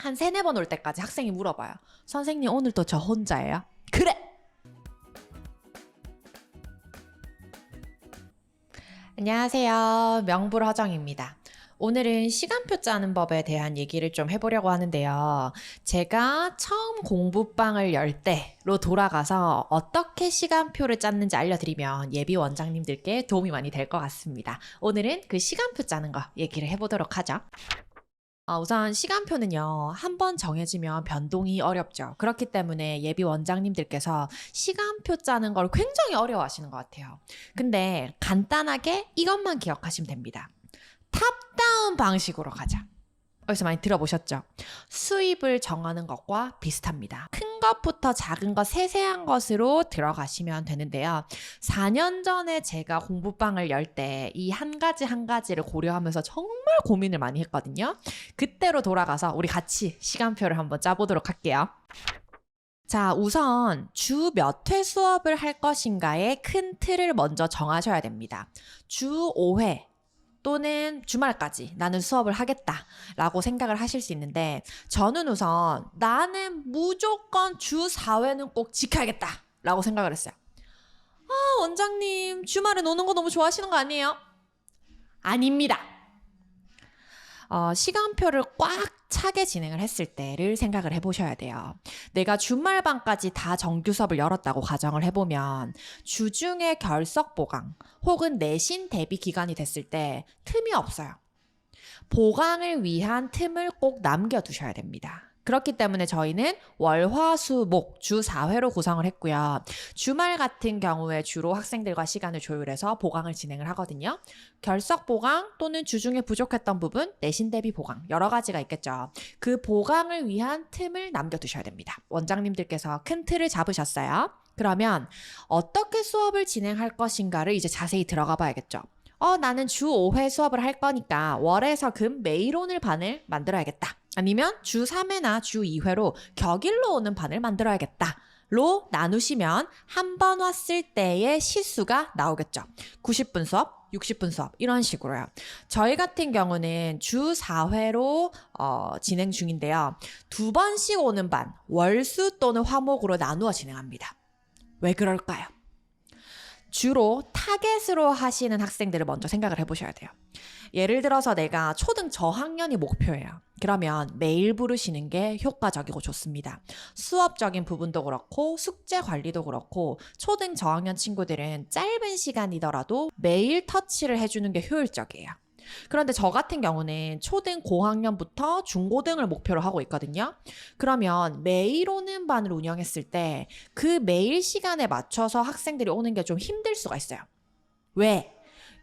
한 3-4번 올 때까지 학생이 물어봐요. 선생님 오늘도 저 혼자예요? 그래! 안녕하세요. 명불허정입니다. 오늘은 시간표 짜는 법에 대한 얘기를 좀 해보려고 하는데요. 제가 처음 공부방을 열 때로 돌아가서 어떻게 시간표를 짰는지 알려드리면 예비 원장님들께 도움이 많이 될 것 같습니다. 오늘은 그 시간표 짜는 거 얘기를 해보도록 하죠. 우선 시간표는요, 한번 정해지면 변동이 어렵죠. 그렇기 때문에 예비 원장님들께서 시간표 짜는 걸 굉장히 어려워하시는 것 같아요. 근데 간단하게 이것만 기억하시면 됩니다. 탑다운 방식으로 가자. 어디서 많이 들어보셨죠? 수입을 정하는 것과 비슷합니다. 큰 것부터 작은 것, 세세한 것으로 들어가시면 되는데요. 4년 전에 제가 공부방을 열 때 이 한 가지 한 가지를 고려하면서 정말 고민을 많이 했거든요. 그때로 돌아가서 우리 같이 시간표를 한번 짜보도록 할게요. 자, 우선 주 몇 회 수업을 할 것인가의 큰 틀을 먼저 정하셔야 됩니다. 주 5회 또는 주말까지 나는 수업을 하겠다라고 생각을 하실 수 있는데, 저는 우선 나는 무조건 주 4회는 꼭 지켜야겠다라고 생각을 했어요. 원장님 주말에 노는 거 너무 좋아하시는 거 아니에요? 아닙니다. 시간표를 꽉 차게 진행을 했을 때를 생각을 해보셔야 돼요. 내가 주말반까지 다 정규 수업을 열었다고 가정을 해보면 주중에 결석 보강 혹은 내신 대비 기간이 됐을 때 틈이 없어요. 보강을 위한 틈을 꼭 남겨두셔야 됩니다. 그렇기 때문에 저희는 월, 화, 수, 목 주 4회로 구성을 했고요. 주말 같은 경우에 주로 학생들과 시간을 조율해서 보강을 진행을 하거든요. 결석 보강 또는 주중에 부족했던 부분, 내신 대비 보강 여러 가지가 있겠죠. 그 보강을 위한 틈을 남겨두셔야 됩니다. 원장님들께서 큰 틀을 잡으셨어요. 그러면 어떻게 수업을 진행할 것인가를 이제 자세히 들어가 봐야겠죠. 나는 주 5회 수업을 할 거니까 월에서 금 매일 오는 반을 만들어야겠다. 아니면 주 3회나 주 2회로 격일로 오는 반을 만들어야겠다. 로 나누시면 한 번 왔을 때의 시수가 나오겠죠. 90분 수업, 60분 수업 이런 식으로요. 저희 같은 경우는 주 4회로 진행 중인데요. 2번씩 오는 반, 월수 또는 화목으로 나누어 진행합니다. 왜 그럴까요? 주로 타겟으로 하시는 학생들을 먼저 생각을 해보셔야 돼요. 예를 들어서 내가 초등 저학년이 목표예요. 그러면 매일 부르시는 게 효과적이고 좋습니다. 수업적인 부분도 그렇고 숙제 관리도 그렇고 초등 저학년 친구들은 짧은 시간이더라도 매일 터치를 해주는 게 효율적이에요. 그런데 저 같은 경우는 초등 고학년부터 중고등을 목표로 하고 있거든요. 그러면 매일 오는 반을 운영했을 때 그 매일 시간에 맞춰서 학생들이 오는 게 좀 힘들 수가 있어요. 왜?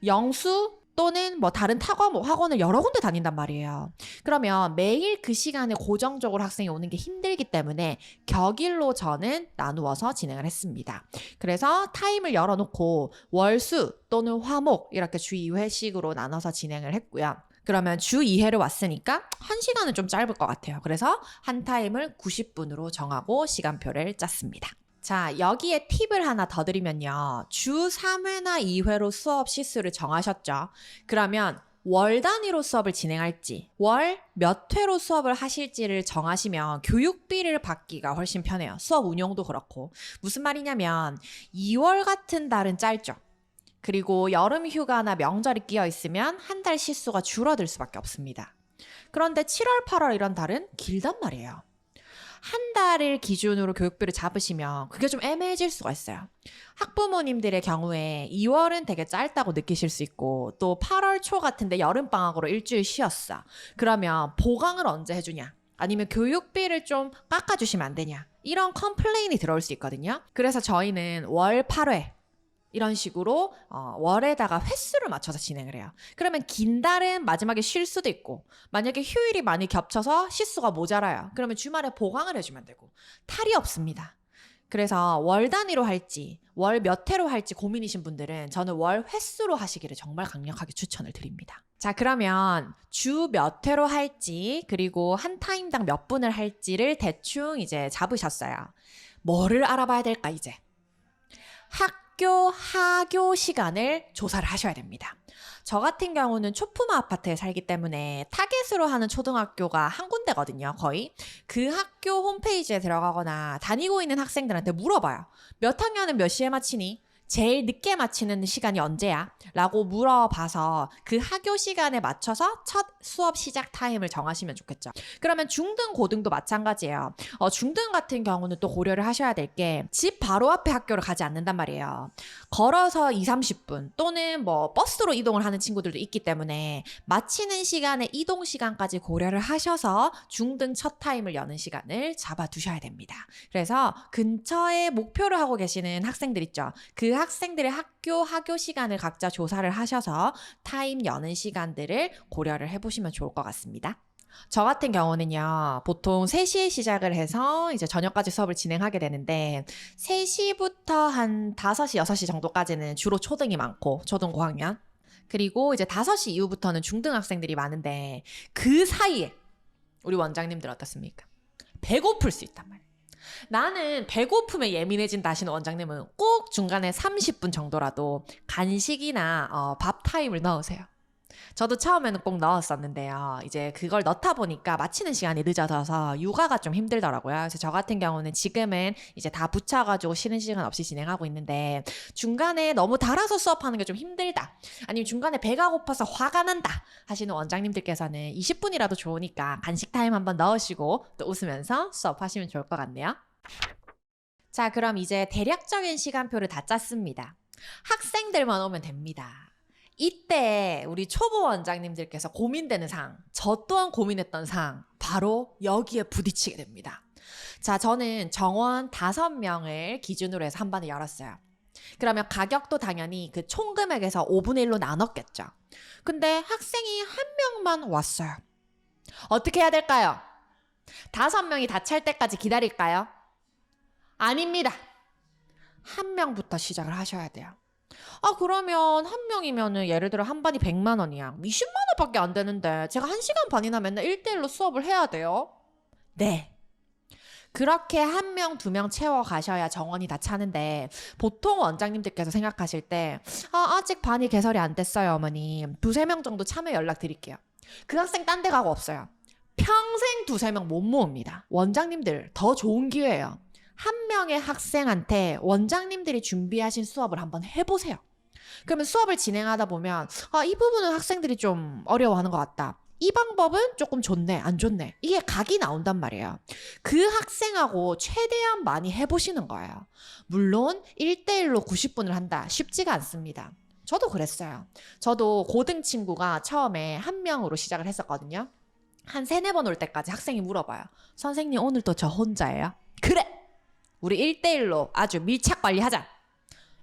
영수 또는 뭐 다른 학원을 여러 군데 다닌단 말이에요. 그러면 매일 그 시간에 고정적으로 학생이 오는 게 힘들기 때문에 격일로 저는 나누어서 진행을 했습니다. 그래서 타임을 열어놓고 월수 또는 화목 이렇게 주 2회씩으로 나눠서 진행을 했고요. 그러면 주 2회를 왔으니까 1시간은 좀 짧을 것 같아요. 그래서 한 타임을 90분으로 정하고 시간표를 짰습니다. 자, 여기에 팁을 하나 더 드리면요. 주 3회나 2회로 수업 시수를 정하셨죠? 그러면 월 단위로 수업을 진행할지, 월 몇 회로 수업을 하실지를 정하시면 교육비를 받기가 훨씬 편해요. 수업 운영도 그렇고. 무슨 말이냐면 2월 같은 달은 짧죠. 그리고 여름 휴가나 명절이 끼어 있으면 한 달 시수가 줄어들 수밖에 없습니다. 그런데 7월, 8월 이런 달은 길단 말이에요. 한 달을 기준으로 교육비를 잡으시면 그게 좀 애매해질 수가 있어요. 학부모님들의 경우에 2월은 되게 짧다고 느끼실 수 있고 또 8월 초 같은데 여름방학으로 일주일 쉬었어. 그러면 보강을 언제 해주냐? 아니면 교육비를 좀 깎아주시면 안 되냐? 이런 컴플레인이 들어올 수 있거든요. 그래서 저희는 월 8회 이런 식으로 월에다가 횟수를 맞춰서 진행을 해요. 그러면 긴 달은 마지막에 쉴 수도 있고 만약에 휴일이 많이 겹쳐서 시수가 모자라요. 그러면 주말에 보강을 해주면 되고 탈이 없습니다. 그래서 월 단위로 할지 월 몇 회로 할지 고민이신 분들은 저는 월 횟수로 하시기를 정말 강력하게 추천을 드립니다. 자, 그러면 주 몇 회로 할지 그리고 한 타임당 몇 분을 할지를 대충 이제 잡으셨어요. 뭐를 알아봐야 될까 이제? 학교 하교 시간을 조사를 하셔야 됩니다. 저 같은 경우는 초품화 아파트에 살기 때문에 타겟으로 하는 초등학교가 한 군데거든요, 거의. 그 학교 홈페이지에 들어가거나 다니고 있는 학생들한테 물어봐요. 몇 학년은 몇 시에 마치니? 제일 늦게 마치는 시간이 언제야? 라고 물어봐서 그 학교 시간에 맞춰서 첫 수업 시작 타임을 정하시면 좋겠죠. 그러면 중등, 고등도 마찬가지예요. 중등 같은 경우는 또 고려를 하셔야 될 게 집 바로 앞에 학교를 가지 않는단 말이에요. 걸어서 2, 30분 또는 뭐 버스로 이동을 하는 친구들도 있기 때문에 마치는 시간에 이동 시간까지 고려를 하셔서 중등 첫 타임을 여는 시간을 잡아두셔야 됩니다. 그래서 근처에 목표를 하고 계시는 학생들 있죠. 그 학생들의 학교 하교 시간을 각자 조사를 하셔서 타임 여는 시간들을 고려를 해보시면 좋을 것 같습니다. 저 같은 경우는요, 보통 3시에 시작을 해서 이제 저녁까지 수업을 진행하게 되는데, 3시부터 한 5시, 6시 정도까지는 주로 초등이 많고, 초등 고학년. 그리고 이제 5시 이후부터는 중등 학생들이 많은데, 그 사이에 우리 원장님들 어떻습니까? 배고플 수 있단 말이에요. 나는 배고픔에 예민해진다 하시는 원장님은 꼭 중간에 30분 정도라도 간식이나 밥 타임을 넣으세요. 저도 처음에는 꼭 넣었었는데요. 이제 그걸 넣다 보니까 마치는 시간이 늦어져서 육아가 좀 힘들더라고요. 그래서 저 같은 경우는 지금은 이제 다 붙여가지고 쉬는 시간 없이 진행하고 있는데, 중간에 너무 달아서 수업하는 게 좀 힘들다, 아니면 중간에 배가 고파서 화가 난다 하시는 원장님들께서는 20분이라도 좋으니까 간식 타임 한번 넣으시고 또 웃으면서 수업하시면 좋을 것 같네요. 자, 그럼 이제 대략적인 시간표를 다 짰습니다. 학생들만 오면 됩니다. 이때 우리 초보 원장님들께서 고민되는 사항, 저 또한 고민했던 사항, 바로 여기에 부딪히게 됩니다. 자, 저는 정원 5명을 기준으로 해서 한 반을 열었어요. 그러면 가격도 당연히 그 총 금액에서 5분의 1로 나눴겠죠. 근데 학생이 한 명만 왔어요. 어떻게 해야 될까요? 5명이 다 찰 때까지 기다릴까요? 아닙니다. 한 명부터 시작을 하셔야 돼요. 그러면 한 명이면은 예를 들어 한 반이 100만 원이야. 20만 원밖에 안 되는데 제가 1시간 반이나 맨날 1대1로 수업을 해야 돼요? 네. 그렇게 한 명, 2명 채워 가셔야 정원이 다 차는데, 보통 원장님들께서 생각하실 때 아직 반이 개설이 안 됐어요, 어머니. 2, 3명 정도 참여 연락드릴게요. 그 학생 딴 데 가고 없어요. 평생 2, 3명 못 모읍니다. 원장님들 더 좋은 기회예요. 한 명의 학생한테 원장님들이 준비하신 수업을 한번 해보세요. 그러면 수업을 진행하다 보면 이 부분은 학생들이 좀 어려워하는 것 같다, 이 방법은 조금 좋네, 안 좋네, 이게 각이 나온단 말이에요. 그 학생하고 최대한 많이 해보시는 거예요. 물론 1대1로 90분을 한다, 쉽지가 않습니다. 저도 그랬어요. 저도 고등 친구가 처음에 한 명으로 시작을 했었거든요. 한 3, 4번 올 때까지 학생이 물어봐요. 선생님, 오늘도 저 혼자예요? 그래! 우리 1대1로 아주 밀착 관리하자!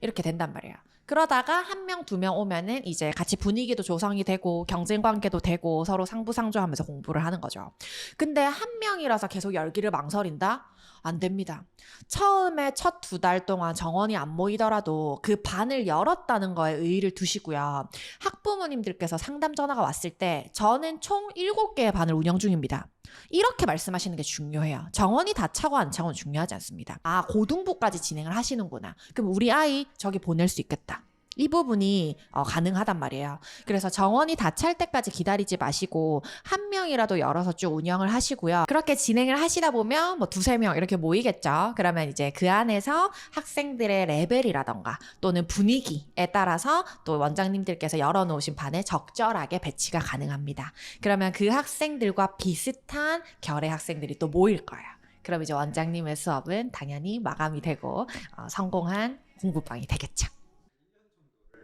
이렇게 된단 말이에요. 그러다가 한 명, 2명 오면은 이제 같이 분위기도 조성이 되고 경쟁 관계도 되고 서로 상부상조하면서 공부를 하는 거죠. 근데 한 명이라서 계속 열기를 망설인다? 안 됩니다. 처음에 첫 2달 동안 정원이 안 모이더라도 그 반을 열었다는 거에 의의를 두시고요. 학부모님들께서 상담 전화가 왔을 때 저는 총 7개의 반을 운영 중입니다, 이렇게 말씀하시는 게 중요해요. 정원이 다 차고 안 차고는 중요하지 않습니다. 고등부까지 진행을 하시는구나, 그럼 우리 아이 저기 보낼 수 있겠다, 이 부분이 가능하단 말이에요. 그래서 정원이 다 찰 때까지 기다리지 마시고 한 명이라도 열어서 쭉 운영을 하시고요. 그렇게 진행을 하시다 보면 뭐 2, 3명 이렇게 모이겠죠. 그러면 이제 그 안에서 학생들의 레벨이라던가 또는 분위기에 따라서 또 원장님들께서 열어놓으신 반에 적절하게 배치가 가능합니다. 그러면 그 학생들과 비슷한 결의 학생들이 또 모일 거예요. 그럼 이제 원장님의 수업은 당연히 마감이 되고 성공한 공부방이 되겠죠.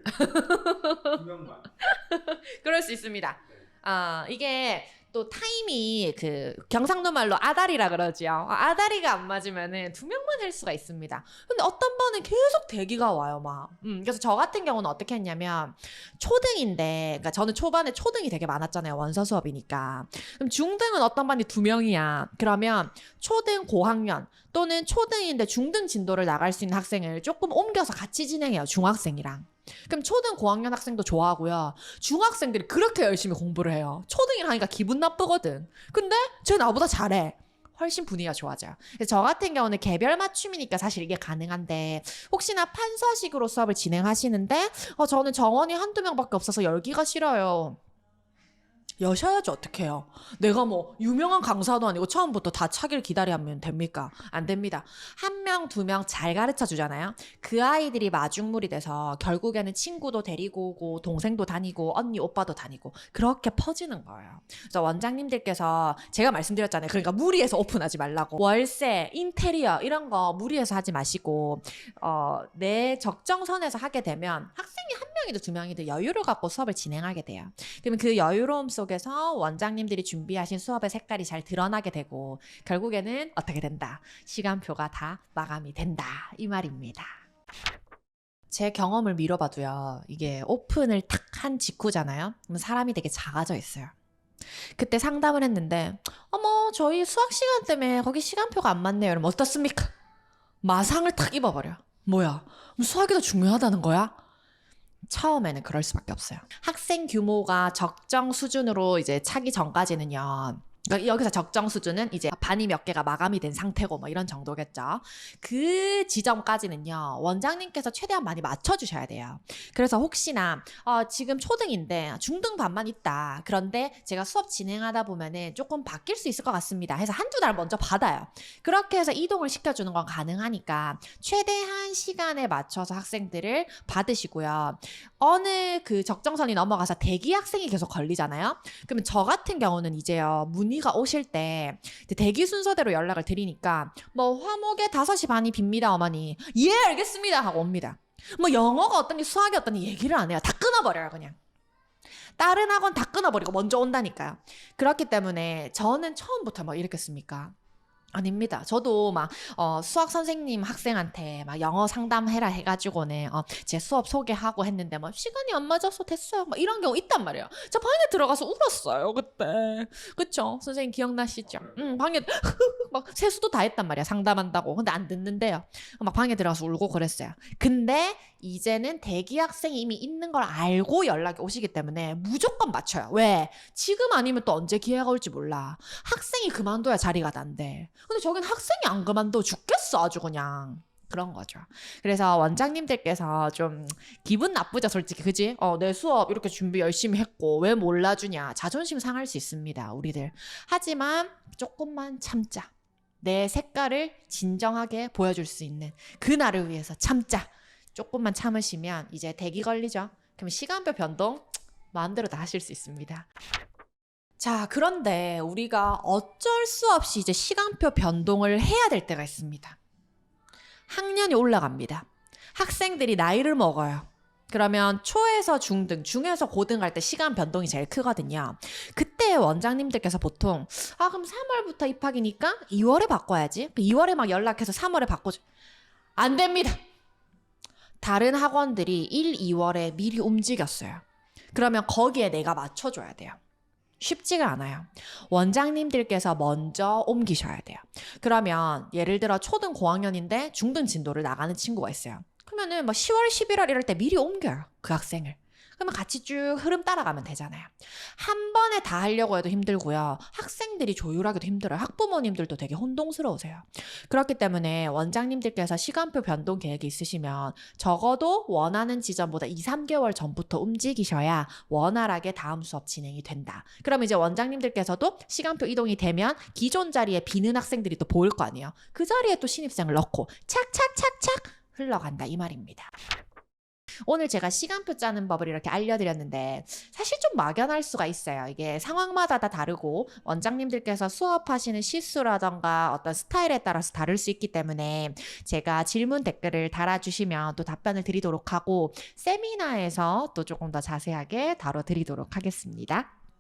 2명만. 그럴 수 있습니다. 이게 또 타임이 그 경상도 말로 아다리라 그러지요. 아다리가 안 맞으면은 2명만 할 수가 있습니다. 근데 어떤 번은 계속 대기가 와요, 막. 그래서 저 같은 경우는 어떻게 했냐면, 초등인데, 그러니까 저는 초반에 초등이 되게 많았잖아요, 원서 수업이니까. 그럼 중등은 어떤 반이 2명이야. 그러면 초등 고학년 또는 초등인데 중등 진도를 나갈 수 있는 학생을 조금 옮겨서 같이 진행해요, 중학생이랑. 그럼 초등 고학년 학생도 좋아하고요. 중학생들이 그렇게 열심히 공부를 해요. 초등이라 하니까 기분 나쁘거든. 근데 쟤 나보다 잘해. 훨씬 분위기가 좋아져요. 그래서 저 같은 경우는 개별 맞춤이니까 사실 이게 가능한데 혹시나 판서식으로 수업을 진행하시는데 저는 정원이 한두 명밖에 없어서 열기가 싫어요. 여셔야지 어떡해요. 내가 뭐 유명한 강사도 아니고 처음부터 다 차길 기다리면 됩니까? 안 됩니다. 한 명, 두 명 잘 가르쳐 주잖아요. 그 아이들이 마중물이 돼서 결국에는 친구도 데리고 오고 동생도 다니고 언니, 오빠도 다니고 그렇게 퍼지는 거예요. 그래서 원장님들께서 제가 말씀드렸잖아요. 그러니까 무리해서 오픈하지 말라고. 월세, 인테리어 이런 거 무리해서 하지 마시고 내 적정선에서 하게 되면 학생이 한 명이든 두 명이든 여유를 갖고 수업을 진행하게 돼요. 그러면 그 여유로움 속에서 원장님들이 준비하신 수업의 색깔이 잘 드러나게 되고 결국에는 어떻게 된다? 시간표가 다 마감이 된다. 이 말입니다. 제 경험을 미뤄봐도요. 이게 오픈을 탁 한 직후잖아요. 그럼 사람이 되게 작아져 있어요. 그때 상담을 했는데 어머 저희 수학 시간 때문에 거기 시간표가 안 맞네요. 그럼 어떻습니까? 마상을 탁 입어버려. 뭐야? 그럼 수학이 더 중요하다는 거야? 처음에는 그럴 수밖에 없어요. 학생 규모가 적정 수준으로 이제 차기 전까지는요. 그러니까 여기서 적정 수준은 이제 반이 몇 개가 마감이 된 상태고 뭐 이런 정도겠죠. 그 지점까지는요. 원장님께서 최대한 많이 맞춰주셔야 돼요. 그래서 혹시나 지금 초등인데 중등 반만 있다. 그런데 제가 수업 진행하다 보면은 조금 바뀔 수 있을 것 같습니다. 해서 한두 달 먼저 받아요. 그렇게 해서 이동을 시켜주는 건 가능하니까 최대한 시간에 맞춰서 학생들을 받으시고요. 어느 그 적정선이 넘어가서 대기 학생이 계속 걸리잖아요. 그러면 저 같은 경우는 이제요. 문의가 오실 때 대기 순서대로 연락을 드리니까 뭐 화목에 5시 반이 빕니다 어머니. 예 알겠습니다 하고 옵니다. 뭐 영어가 어떠니 수학이 어떠니 얘기를 안 해요. 다 끊어버려요 그냥. 다른 학원 다 끊어버리고 먼저 온다니까요. 그렇기 때문에 저는 처음부터 뭐 이랬겠습니까? 아닙니다. 저도 막 수학 선생님 학생한테 막 영어 상담해라 해가지고는 제 수업 소개하고 했는데 뭐 시간이 안 맞아서 됐어요. 막 이런 경우 있단 말이에요. 저 방에 들어가서 울었어요 그때. 그쵸? 선생님 기억나시죠? 방에 막 세수도 다 했단 말이야 상담한다고. 근데 안 듣는데요. 막 방에 들어가서 울고 그랬어요. 근데 이제는 대기 학생이 이미 있는 걸 알고 연락이 오시기 때문에 무조건 맞춰요. 왜? 지금 아니면 또 언제 기회가 올지 몰라. 학생이 그만둬야 자리가 난대. 근데 저긴 학생이 안 그만둬 죽겠어 아주 그냥. 그런 거죠. 그래서 원장님들께서 좀 기분 나쁘죠 솔직히 그지? 내 수업 이렇게 준비 열심히 했고 왜 몰라주냐 자존심 상할 수 있습니다 우리들. 하지만 조금만 참자. 내 색깔을 진정하게 보여줄 수 있는 그날을 위해서 참자. 조금만 참으시면 이제 대기 걸리죠. 그럼 시간표 변동 마음대로 다 하실 수 있습니다. 자, 그런데 우리가 어쩔 수 없이 이제 시간표 변동을 해야 될 때가 있습니다. 학년이 올라갑니다. 학생들이 나이를 먹어요. 그러면 초에서 중등, 중에서 고등 갈 때 시간 변동이 제일 크거든요. 그때 원장님들께서 보통 그럼 3월부터 입학이니까 2월에 바꿔야지. 2월에 막 연락해서 3월에 바꿔줘. 안 됩니다. 다른 학원들이 1, 2월에 미리 움직였어요. 그러면 거기에 내가 맞춰줘야 돼요. 쉽지가 않아요. 원장님들께서 먼저 옮기셔야 돼요. 그러면 예를 들어 초등 고학년인데 중등 진도를 나가는 친구가 있어요. 그러면은 뭐 10월, 11월 이럴 때 미리 옮겨요. 그 학생을. 그러면 같이 쭉 흐름 따라가면 되잖아요. 한 번에 다 하려고 해도 힘들고요. 학생들이 조율하기도 힘들어요. 학부모님들도 되게 혼동스러우세요. 그렇기 때문에 원장님들께서 시간표 변동 계획이 있으시면 적어도 원하는 지점보다 2, 3개월 전부터 움직이셔야 원활하게 다음 수업 진행이 된다. 그럼 이제 원장님들께서도 시간표 이동이 되면 기존 자리에 비는 학생들이 또 보일 거 아니에요. 그 자리에 또 신입생을 넣고 착착착착 흘러간다 이 말입니다. 오늘 제가 시간표 짜는 법을 이렇게 알려드렸는데 사실 좀 막연할 수가 있어요. 이게 상황마다 다 다르고 원장님들께서 수업하시는 시수라던가 어떤 스타일에 따라서 다를 수 있기 때문에 제가 질문 댓글을 달아주시면 또 답변을 드리도록 하고 세미나에서 또 조금 더 자세하게 다뤄드리도록 하겠습니다.